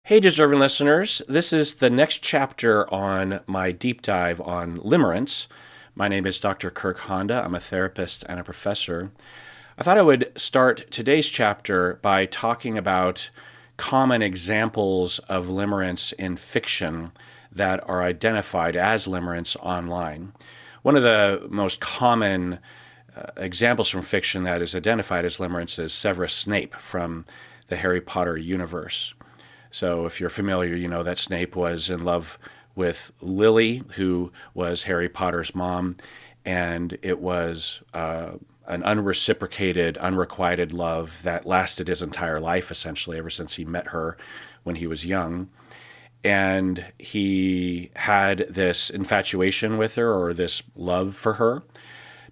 Hey, deserving listeners. This is the next chapter on my deep dive on limerence. My name is Dr. Kirk Honda. I'm a therapist and a professor. I thought I would start today's chapter by talking about common examples of limerence in fiction that are identified as limerence online. One of the most common examples from fiction that is identified as limerence is Severus Snape from the Harry Potter universe. So if you're familiar, you know that Snape was in love with Lily, who was Harry Potter's mom, and it was an unreciprocated, unrequited love that lasted his entire life, essentially, ever since he met her when he was young. And he had this infatuation with her, or this love for her,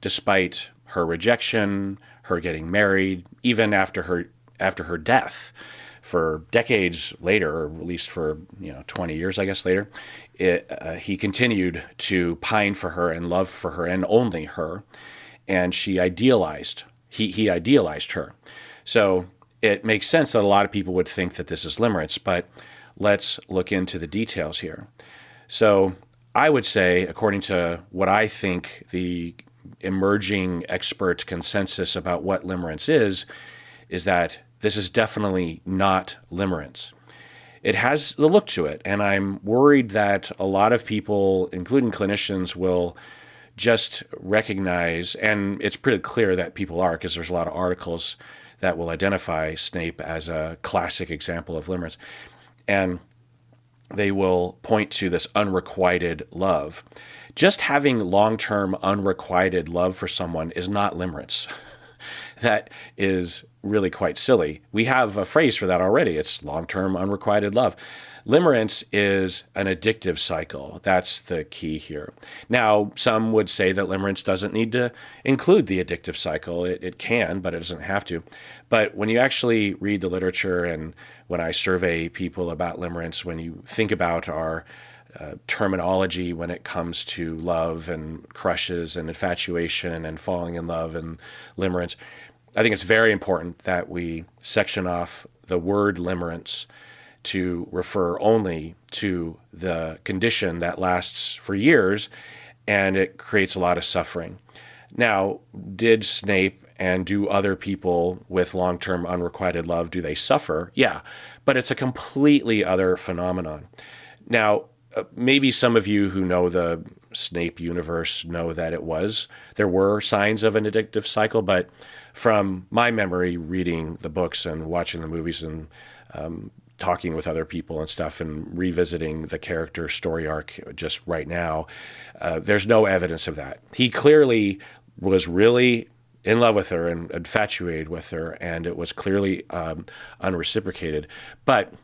despite her rejection, her getting married, even after her death. For decades later, or at least for 20 years, I guess later, he continued to pine for her and love for her and only her, and he idealized her. So it makes sense that a lot of people would think that this is limerence, but let's look into the details here. So I would say, according to what I think the emerging expert consensus about what limerence is that this is definitely not limerence. It has the look to it, and I'm worried that a lot of people, including clinicians, will just recognize, and it's pretty clear that people are, because there's a lot of articles that will identify Snape as a classic example of limerence, and they will point to this unrequited love. Just having long-term unrequited love for someone is not limerence. That is really quite silly. We have a phrase for that already. It's long-term unrequited love. Limerence is an addictive cycle. That's the key here. Now, some would say that limerence doesn't need to include the addictive cycle. It can, but it doesn't have to. But when you actually read the literature, and when I survey people about limerence, when you think about our terminology when it comes to love and crushes and infatuation and falling in love and limerence, I think it's very important that we section off the word limerence to refer only to the condition that lasts for years, and it creates a lot of suffering. Now, did Snape and do other people with long-term unrequited love, do they suffer? Yeah, but it's a completely other phenomenon. Now, maybe some of you who know the Snape universe know that there were signs of an addictive cycle, but from my memory, reading the books and watching the movies and talking with other people and stuff and revisiting the character story arc just right now, there's no evidence of that. He clearly was really in love with her and infatuated with her, and it was clearly unreciprocated. But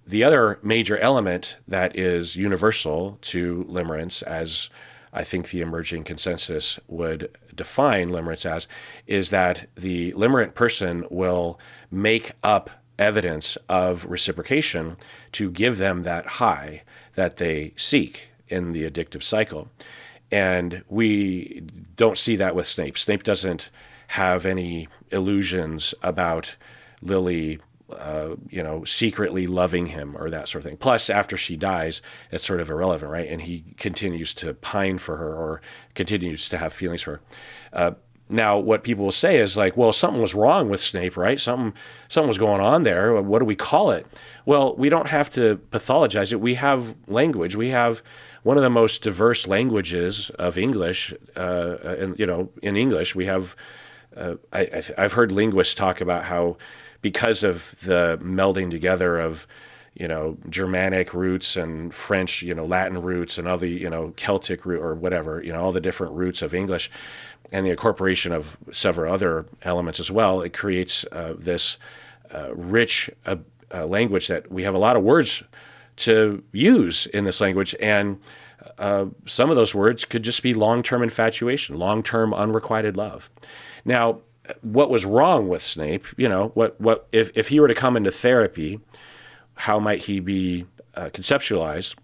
the other major element that is universal to limerence, as I think the emerging consensus would define limerence as, is that the limerent person will make up evidence of reciprocation to give them that high that they seek in the addictive cycle. And we don't see that with Snape. Snape doesn't have any illusions about Lily secretly loving him or that sort of thing. Plus, after she dies, it's sort of irrelevant, right? And he continues to pine for her or continues to have feelings for her. Now, what people will say is like, well, something was wrong with Snape, right? Something was going on there. What do we call it? Well, we don't have to pathologize it. We have language. We have one of the most diverse languages of English. In English, we have. I've heard linguists talk about how, because of the melding together of, Germanic roots and French, Latin roots and all the, Celtic root or whatever, all the different roots of English, and the incorporation of several other elements as well, it creates this rich language that we have a lot of words to use in this language. And some of those words could just be long-term infatuation, long-term unrequited love. Now, what was wrong with Snape? What if he were to come into therapy, how might he be conceptualized?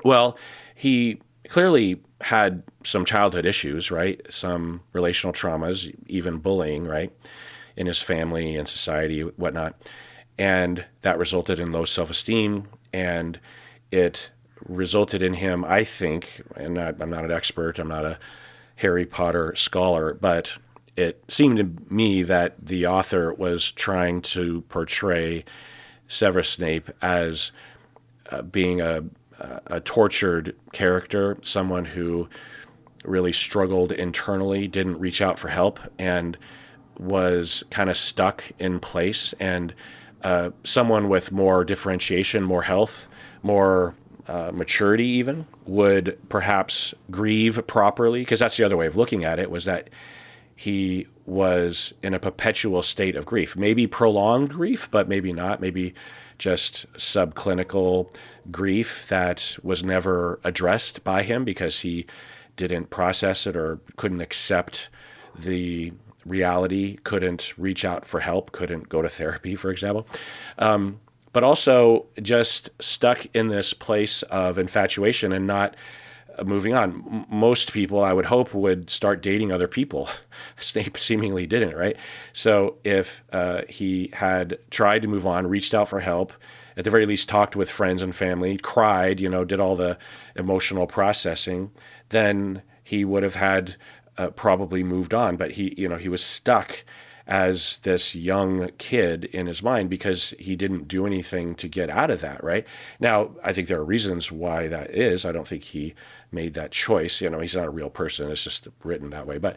Well, he clearly had some childhood issues, right? Some relational traumas, even bullying, right, in his family and society, whatnot. And that resulted in low self-esteem, and it resulted in him, I think, and I'm not an expert, I'm not a Harry Potter scholar, but it seemed to me that the author was trying to portray Severus Snape as being a tortured character, someone who really struggled internally, didn't reach out for help, and was kind of stuck in place. And someone with more differentiation, more health, more maturity even, would perhaps grieve properly, because that's the other way of looking at it, was that he was in a perpetual state of grief. Maybe prolonged grief, but maybe not. Maybe just subclinical grief that was never addressed by him because he didn't process it or couldn't accept the reality, couldn't reach out for help, couldn't go to therapy, for example. But also just stuck in this place of infatuation and not moving on. Most people, I would hope, would start dating other people. Snape seemingly didn't, right? So if he had tried to move on, reached out for help, at the very least talked with friends and family, cried, did all the emotional processing, then he would have had probably moved on. But he was stuck as this young kid in his mind because he didn't do anything to get out of that, right? Now, I think there are reasons why that is. I don't think he made that choice. He's not a real person. It's just written that way. But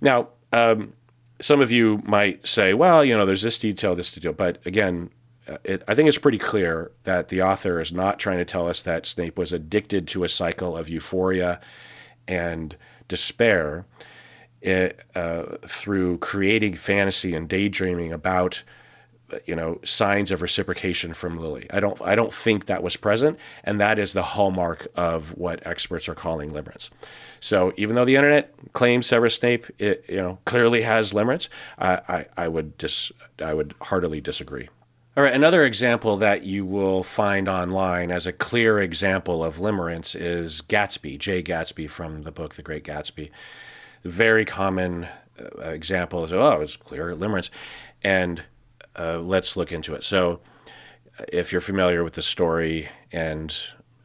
now, some of you might say, well, there's this detail. But again, I think it's pretty clear that the author is not trying to tell us that Snape was addicted to a cycle of euphoria and despair through creating fantasy and daydreaming about signs of reciprocation from Lily. I don't think that was present, and that is the hallmark of what experts are calling limerence. So even though the internet claims Severus Snape clearly has limerence, I would heartily disagree. All right, another example that you will find online as a clear example of limerence is Gatsby, Jay Gatsby from the book The Great Gatsby. The very common example is, it's clear limerence. And let's look into it. So if you're familiar with the story, and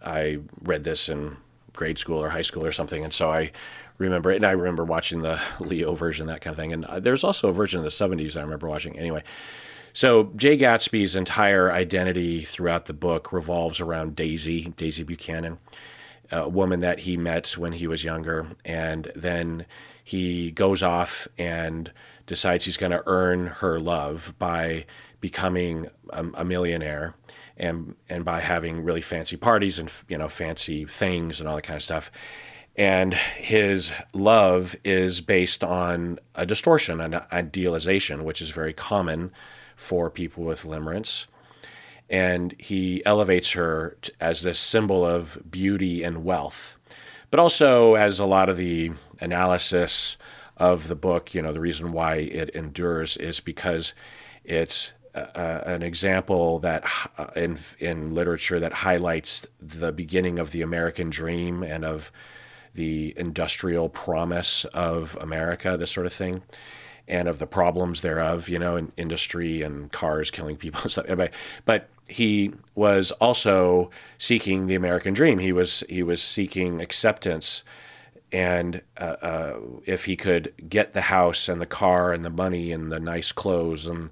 I read this in grade school or high school or something, and so I remember it, and I remember watching the Leo version, that kind of thing. And there's also a version of the 70s I remember watching. Anyway, so Jay Gatsby's entire identity throughout the book revolves around Daisy Buchanan, a woman that he met when he was younger, and then he goes off and decides he's going to earn her love by becoming a millionaire and by having really fancy parties and fancy things and all that kind of stuff. And his love is based on a distortion, an idealization, which is very common for people with limerence. And he elevates her as this symbol of beauty and wealth. But also, as a lot of the analysis of the book, the reason why it endures is because it's an example that in literature that highlights the beginning of the American dream and of the industrial promise of America, this sort of thing, and of the problems thereof, in industry and cars killing people and stuff. But he was also seeking the American dream. He was seeking acceptance, and if he could get the house and the car and the money and the nice clothes and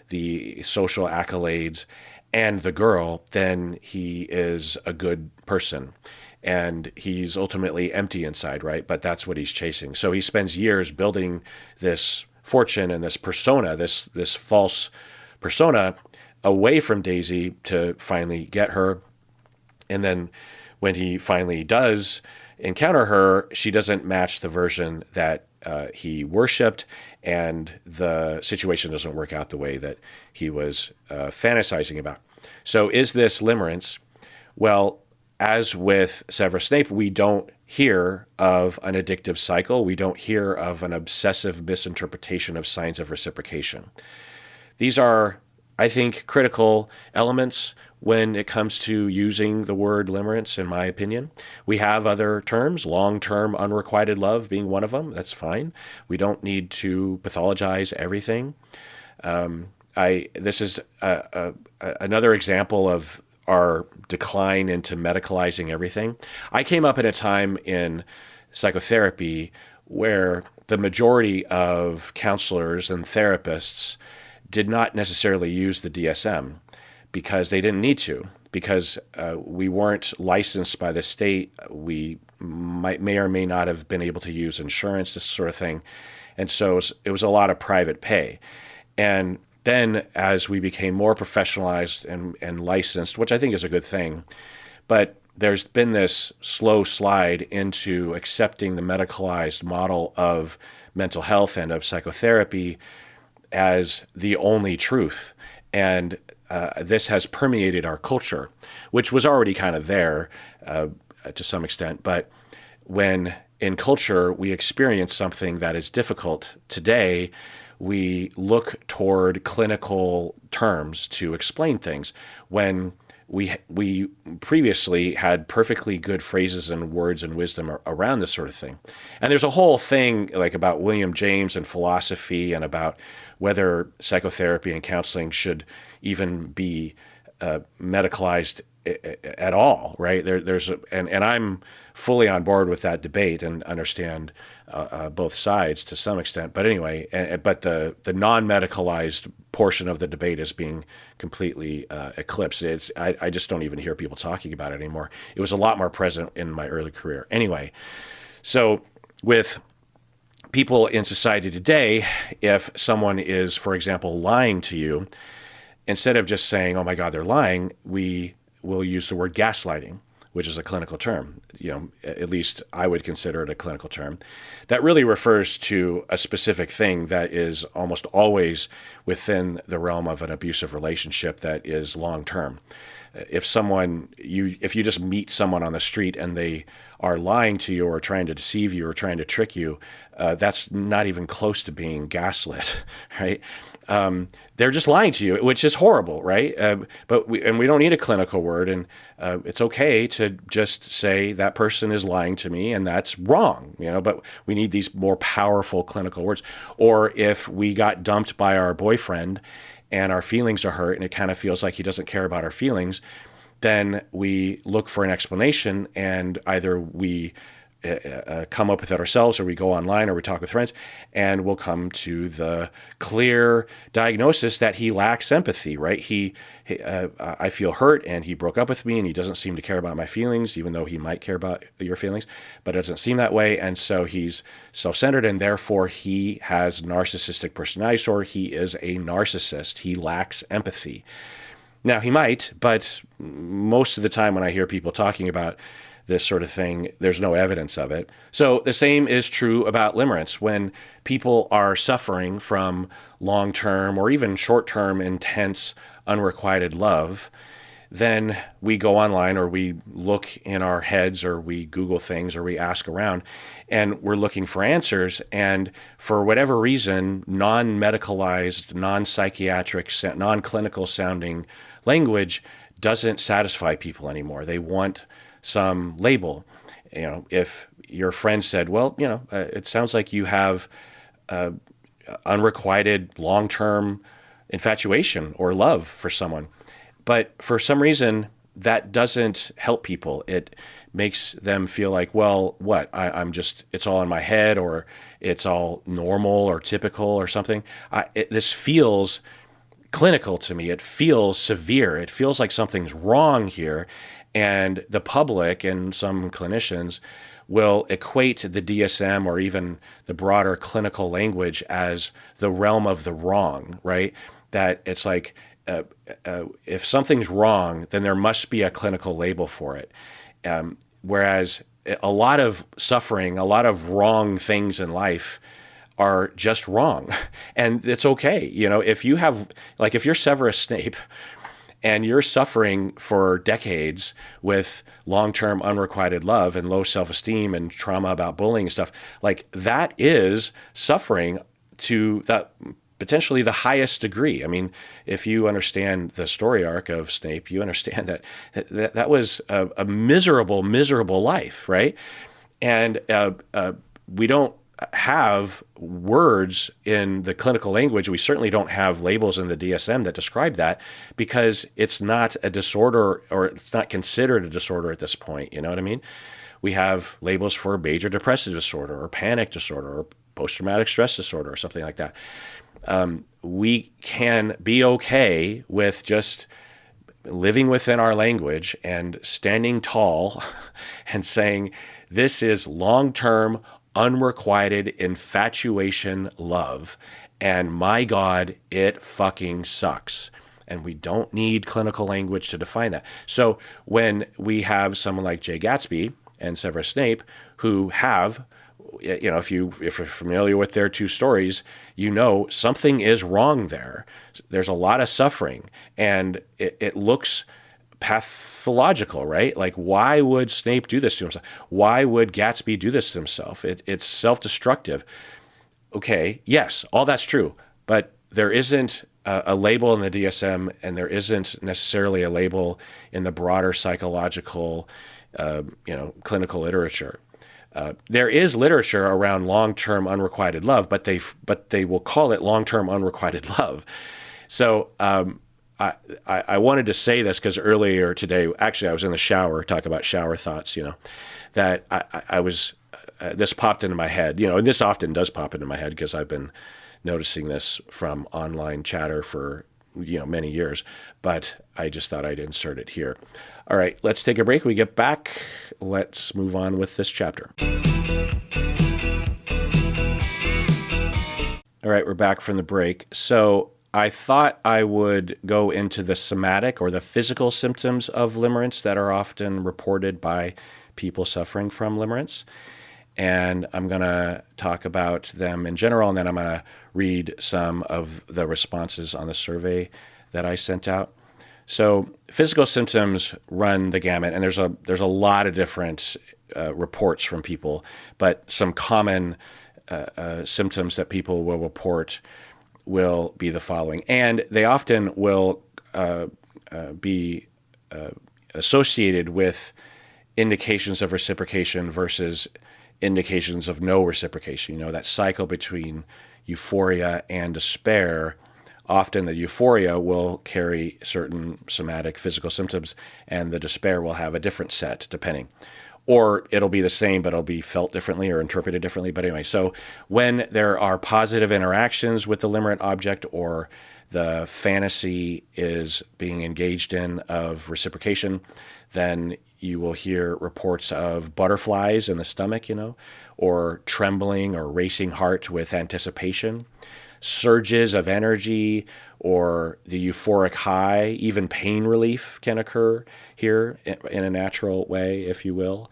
the social accolades and the girl, then he is a good person. And he's ultimately empty inside, right? But that's what he's chasing. So he spends years building this fortune and this persona, this false persona, away from Daisy to finally get her. And then when he finally does encounter her, she doesn't match the version that he worshipped, and the situation doesn't work out the way that he was fantasizing about. So is this limerence? Well, as with Severus Snape, we don't hear of an addictive cycle. We don't hear of an obsessive misinterpretation of signs of reciprocation. These are, I think, critical elements when it comes to using the word limerence, in my opinion. We have other terms, long-term unrequited love being one of them. That's fine. We don't need to pathologize everything. this is another example of our decline into medicalizing everything. I came up at a time in psychotherapy where the majority of counselors and therapists did not necessarily use the DSM because they didn't need to, because we weren't licensed by the state. We may or may not have been able to use insurance, this sort of thing. And so it was a lot of private pay. And then as we became more professionalized and licensed, which I think is a good thing, but there's been this slow slide into accepting the medicalized model of mental health and of psychotherapy as the only truth. And this has permeated our culture, which was already kind of there to some extent. But when in culture we experience something that is difficult today, we look toward clinical terms to explain things when we previously had perfectly good phrases and words and wisdom around this sort of thing. And there's a whole thing like about William James and philosophy and about whether psychotherapy and counseling should even be medicalized at all, right? And I'm fully on board with that debate and understand both sides to some extent. But anyway, but the non-medicalized portion of the debate is being completely eclipsed. I just don't even hear people talking about it anymore. It was a lot more present in my early career. Anyway, so with people in society today, if someone is, for example, lying to you, instead of just saying, "Oh my God, they're lying," we will use the word gaslighting, which is a clinical term. At least I would consider it a clinical term. That really refers to a specific thing that is almost always within the realm of an abusive relationship that is long-term. If you just meet someone on the street and they are lying to you or trying to deceive you or trying to trick you, that's not even close to being gaslit, right? They're just lying to you, which is horrible, right? But we don't need a clinical word, and it's okay to just say that person is lying to me, and that's wrong, But we need these more powerful clinical words. Or if we got dumped by our boyfriend, and our feelings are hurt, and it kind of feels like he doesn't care about our feelings, then we look for an explanation, and either we come up with it ourselves, or we go online, or we talk with friends, and we'll come to the clear diagnosis that he lacks empathy, right? I feel hurt, and he broke up with me, and he doesn't seem to care about my feelings, even though he might care about your feelings, but it doesn't seem that way, and so he's self-centered, and therefore he has narcissistic personality disorder. He is a narcissist. He lacks empathy. Now, he might, but most of the time when I hear people talking about this sort of thing, there's no evidence of it. So the same is true about limerence. When people are suffering from long-term or even short-term intense unrequited love, then we go online, or we look in our heads, or we Google things, or we ask around, and we're looking for answers. And for whatever reason, non-medicalized, non-psychiatric, non-clinical sounding language doesn't satisfy people anymore. They want some label. If your friend said, "Well, it sounds like you have unrequited long-term infatuation or love for someone," but for some reason that doesn't help people. It makes them feel like, well, what? I'm just, it's all in my head, or it's all normal or typical or something. This feels clinical to me. It feels severe. It feels like something's wrong here. And the public and some clinicians will equate the DSM or even the broader clinical language as the realm of the wrong, right? That it's like, if something's wrong, then there must be a clinical label for it. Whereas a lot of suffering, a lot of wrong things in life are just wrong. And it's okay. If you're Severus Snape, and you're suffering for decades with long-term unrequited love and low self-esteem and trauma about bullying and stuff, like that is suffering to that potentially the highest degree. I mean, if you understand the story arc of Snape, you understand that was a miserable, miserable life, right? And we don't have words in the clinical language. We certainly don't have labels in the DSM that describe that because it's not a disorder, or it's not considered a disorder at this point. You know what I mean? We have labels for major depressive disorder or panic disorder or post-traumatic stress disorder or something like that. We can be okay with just living within our language and standing tall and saying, this is long-term, unrequited infatuation love. And my God, it fucking sucks. And we don't need clinical language to define that. So when we have someone like Jay Gatsby and Severus Snape who have, you know, if you're familiar with their two stories, you know something is wrong there. There's a lot of suffering, and it looks pathological, right? Like, why would Snape do this to himself? Why would Gatsby do this to himself? It's self-destructive. Okay, yes, all that's true, but there isn't a label in the DSM, and there isn't necessarily a label in the broader psychological, clinical literature. There is literature around long-term unrequited love, but they will call it long-term unrequited love. So I wanted to say this because earlier today, actually, I was in the shower talking about shower thoughts. That I was this popped into my head. And this often does pop into my head because I've been noticing this from online chatter for many years. But I just thought I'd insert it here. All right, let's take a break. When we get back, let's move on with this chapter. All right, we're back from the break. So I thought I would go into the somatic or the physical symptoms of limerence that are often reported by people suffering from limerence. And I'm going to talk about them in general, and then I'm going to read some of the responses on the survey that I sent out. So physical symptoms run the gamut, and there's a lot of different reports from people, but some common symptoms that people will report will be the following. And they often will be associated with indications of reciprocation versus indications of no reciprocation. That cycle between euphoria and despair. Often the euphoria will carry certain somatic physical symptoms, and the despair will have a different set depending. Or it'll be the same, but it'll be felt differently or interpreted differently. But anyway, so when there are positive interactions with the limerent object, or the fantasy is being engaged in of reciprocation, then you will hear reports of butterflies in the stomach, or trembling or racing heart with anticipation, surges of energy, or the euphoric high. Even pain relief can occur here in a natural way, if you will.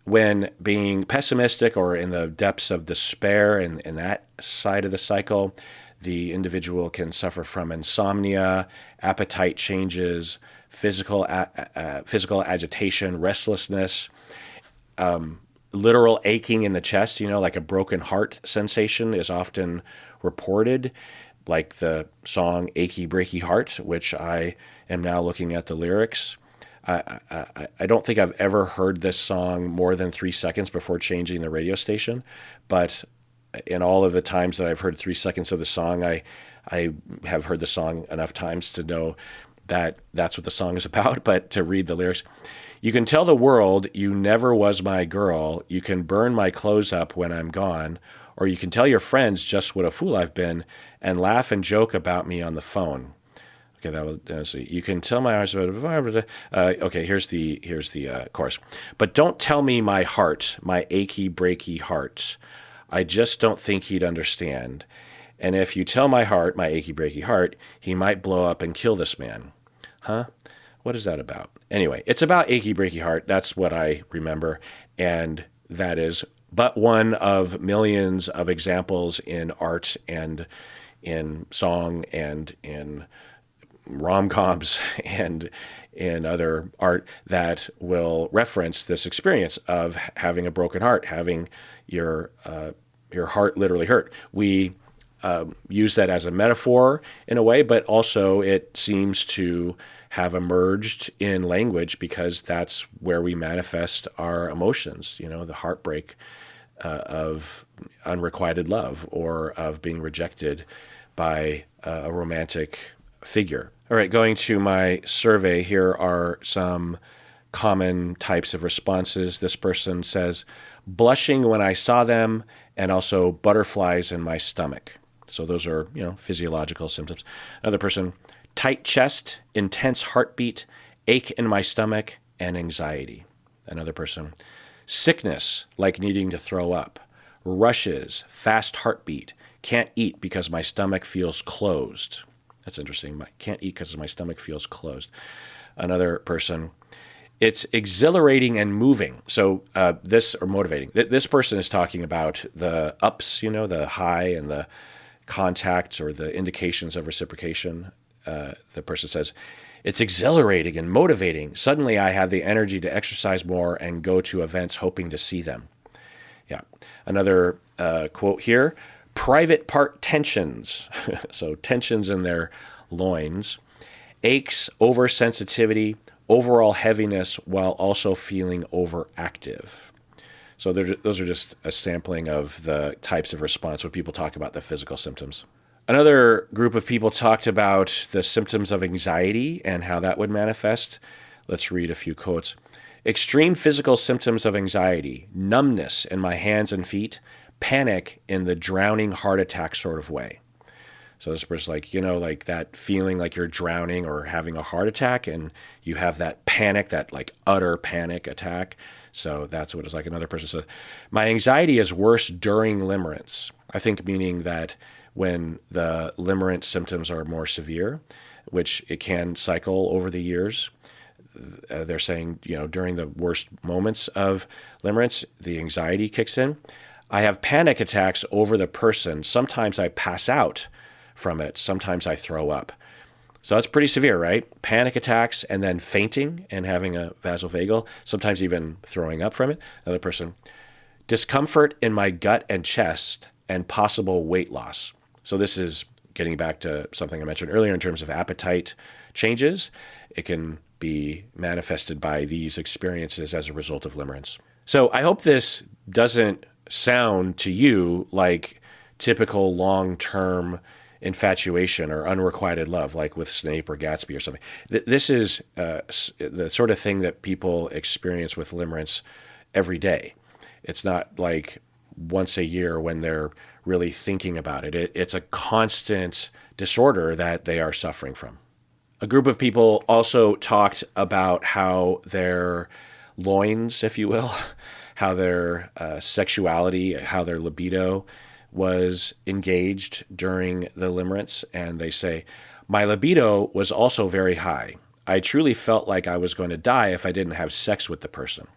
When being pessimistic or in the depths of despair in that side of the cycle, the individual can suffer from insomnia, appetite changes, physical agitation, restlessness, literal aching in the chest, like a broken heart sensation is often reported, like the song Achy Breaky Heart, which I am now looking at the lyrics. I don't think I've ever heard this song more than 3 seconds before changing the radio station, but in all of the times that I've heard 3 seconds of the song, I have heard the song enough times to know that that's what the song is about. But to read the lyrics, you can tell the world you never was my girl. You can burn my clothes up when I'm gone. Or you can tell your friends just what a fool I've been and laugh and joke about me on the phone. Okay, that was you can tell my eyes about. Okay, here's the chorus. But don't tell me my heart, my achy breaky heart. I just don't think he'd understand. And if you tell my heart, my achy breaky heart, he might blow up and kill this man. Huh? What is that about? Anyway, it's about achy breaky heart. That's what I remember, and that is but one of millions of examples in art and in song and in rom-coms and in other art that will reference this experience of having a broken heart, having your heart literally hurt. We use that as a metaphor in a way, but also it seems to have emerged in language because that's where we manifest our emotions, the heartbreak of unrequited love or of being rejected by a romantic figure. All right, going to my survey, here are some common types of responses. This person says, blushing when I saw them, and also butterflies in my stomach. So those are, physiological symptoms. Another person, tight chest, intense heartbeat, ache in my stomach, and anxiety. Another person, sickness, like needing to throw up, rushes, fast heartbeat, can't eat because my stomach feels closed. That's interesting. Can't eat because my stomach feels closed. Another person, it's exhilarating and moving. So or motivating. This person is talking about the ups, the high and the contacts or the indications of reciprocation. The person says, it's exhilarating and motivating. Suddenly I have the energy to exercise more and go to events hoping to see them. Yeah. Another quote here, private part tensions. So tensions in their loins, aches, oversensitivity, overall heaviness while also feeling overactive. So those are just a sampling of the types of response when people talk about the physical symptoms. Another group of people talked about the symptoms of anxiety and how that would manifest. Let's read a few quotes. Extreme physical symptoms of anxiety, numbness in my hands and feet, panic in the drowning heart attack sort of way. So this person's like, like that feeling like you're drowning or having a heart attack, and you have that panic, that like utter panic attack. So that's what it's like. Another person says, my anxiety is worse during limerence. I think meaning that when the limerence symptoms are more severe, which it can cycle over the years, they're saying, during the worst moments of limerence, the anxiety kicks in. I have panic attacks over the person. Sometimes I pass out from it. Sometimes I throw up. So that's pretty severe, right? Panic attacks and then fainting and having a vasovagal, sometimes even throwing up from it. Another person, discomfort in my gut and chest and possible weight loss. So this is getting back to something I mentioned earlier in terms of appetite changes. It can be manifested by these experiences as a result of limerence. So I hope this doesn't sound to you like typical long-term infatuation or unrequited love, like with Snape or Gatsby or something. This is the sort of thing that people experience with limerence every day. It's not like once a year when they're really thinking about it. It's a constant disorder that they are suffering from. A group of people also talked about how their loins, if you will, how their sexuality, how their libido was engaged during the limerence. And they say, my libido was also very high. I truly felt like I was going to die if I didn't have sex with the person.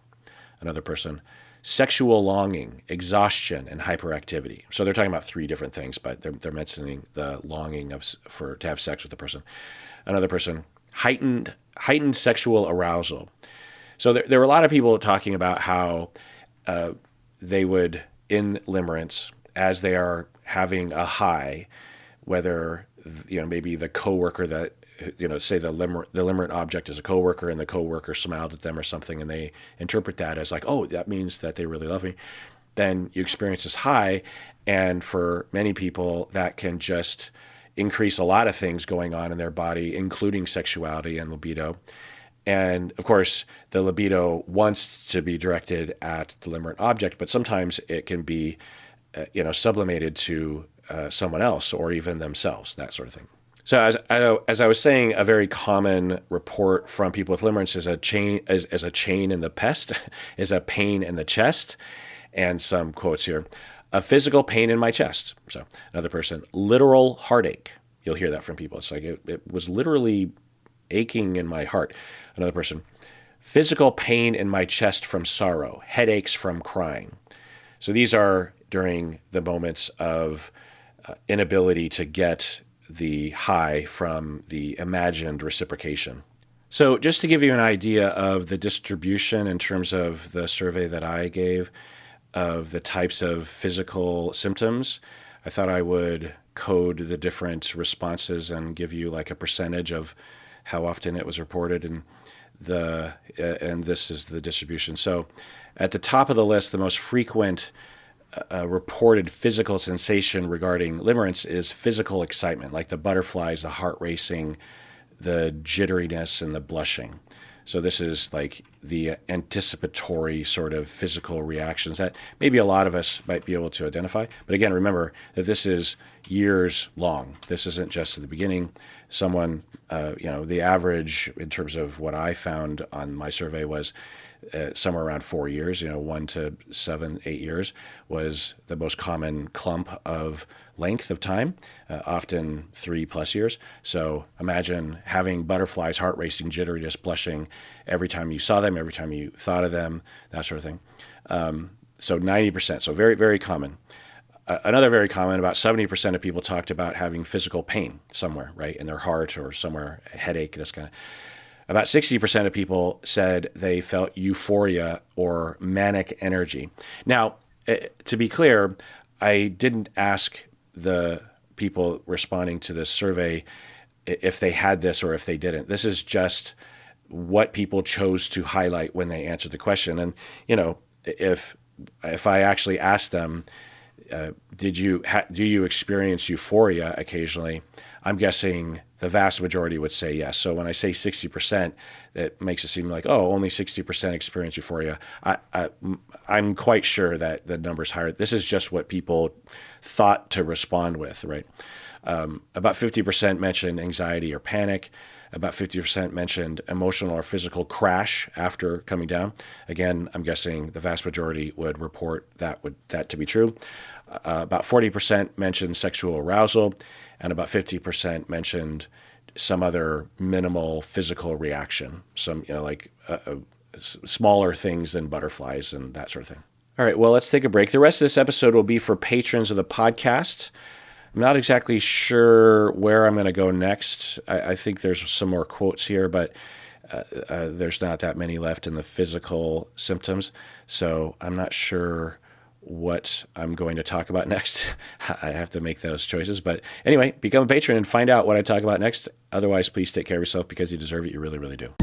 Another person, sexual longing, exhaustion, and hyperactivity. So they're talking about three different things, but they're mentioning the longing to have sex with the person. Another person, heightened sexual arousal. So there were a lot of people talking about how they would, in limerence, as they are having a high, whether maybe the coworker that say the limerent object is a coworker and the coworker smiled at them or something, and they interpret that as like, oh, that means that they really love me. Then you experience this high, and for many people that can just increase a lot of things going on in their body, including sexuality and libido. And of course, the libido wants to be directed at the limerent object, but sometimes it can be, sublimated to someone else or even themselves, that sort of thing. So as I was saying, a very common report from people with limerence is a chain in the pest, is a pain in the chest, and some quotes here. A physical pain in my chest. So another person, literal heartache. You'll hear that from people. It's like it was literally aching in my heart. Another person, physical pain in my chest from sorrow, headaches from crying. So these are during the moments of inability to get the high from the imagined reciprocation. So just to give you an idea of the distribution in terms of the survey that I gave of the types of physical symptoms, I thought I would code the different responses and give you like a percentage of how often it was reported, and this is the distribution. So at the top of the list, the most frequent a reported physical sensation regarding limerence is physical excitement, like the butterflies, the heart racing, the jitteriness, and the blushing. So this is like the anticipatory sort of physical reactions that maybe a lot of us might be able to identify. But again, remember that this is years long. This isn't just at the beginning. Someone, the average in terms of what I found on my survey was somewhere around 4 years, 1 to 7, 8 years was the most common clump of length of time, often 3+ years. So imagine having butterflies, heart racing, jitteriness, blushing every time you saw them, every time you thought of them, that sort of thing. So 90%, so very, very common. Another very common, about 70% of people talked about having physical pain somewhere, right, in their heart or somewhere, a headache, this kind of. About 60% of people said they felt euphoria or manic energy. Now, to be clear, I didn't ask the people responding to this survey if they had this or if they didn't. This is just what people chose to highlight when they answered the question. And, if I actually asked them, do you experience euphoria occasionally? I'm guessing the vast majority would say yes. So when I say 60%, it makes it seem like, only 60% experience euphoria. I'm quite sure that the number's higher. This is just what people thought to respond with, right? About 50% mentioned anxiety or panic. About 50% mentioned emotional or physical crash after coming down. Again, I'm guessing the vast majority would report that to be true. About 40% mentioned sexual arousal, and about 50% mentioned some other minimal physical reaction, some smaller things than butterflies and that sort of thing. All right, well, let's take a break. The rest of this episode will be for patrons of the podcast. I'm not exactly sure where I'm going to go next. I think there's some more quotes here, but there's not that many left in the physical symptoms, so I'm not sure what I'm going to talk about next. I have to make those choices. But anyway, become a patron and find out what I talk about next. Otherwise, please take care of yourself because you deserve it. You really, really do.